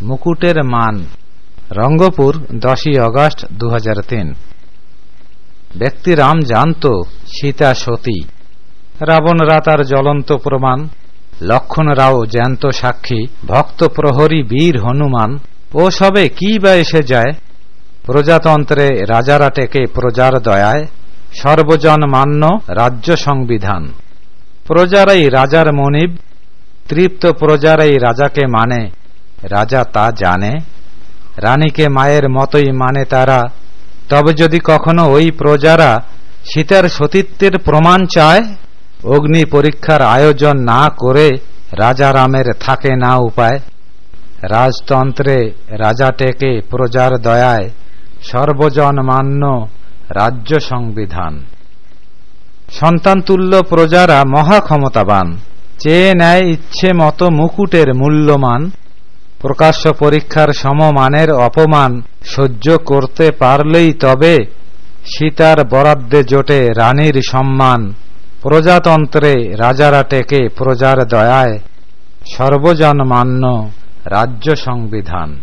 মুকুটের মান। রঙ্গপুর 10ই আগস্ট 2003। ব্যক্তিরাম জানত সীতা সতী, রাবণ রাতার জ্বলন্ত প্রমাণ, লক্ষণ রাও জ্যান্ত সাক্ষী, ভক্ত প্রহরী বীর হনুমান। ও সবে কি বা এসে যায়, প্রজাতন্ত্রে রাজারা টেকে প্রজার দয়ায়, সর্বজন মান্য রাজ্য সংবিধান। প্রজারাই রাজার মনিব, তৃপ্ত প্রজারাই রাজাকে মানে, রাজা তা জানে। রানীকে মায়ের মতোই মানে তারা, তবে যদি কখনো ওই প্রজারা সীতার সতীত্বের প্রমাণ চায়, অগ্নি পরীক্ষার আয়োজন না করে রাজা রামের থাকে না উপায়। রাজতন্ত্রে রাজা টেকে প্রজার দয়ায়, সর্বজন মান্য রাজ্য সংবিধান। সন্তানতুল্য প্রজারা মহা ক্ষমতাবান, চেয়ে নেয় ইচ্ছে মতো মুকুটের মূল্যমান। প্রকাশ্য পরীক্ষার সমমানের অপমান সহ্য করতে পারলেই তবে সীতার বরাদ্দে জোটে রানীর সম্মান। প্রজাতন্ত্রে রাজারা টেকে প্রজার দয়ায়, সর্বজন মান্য রাজ্য সংবিধান।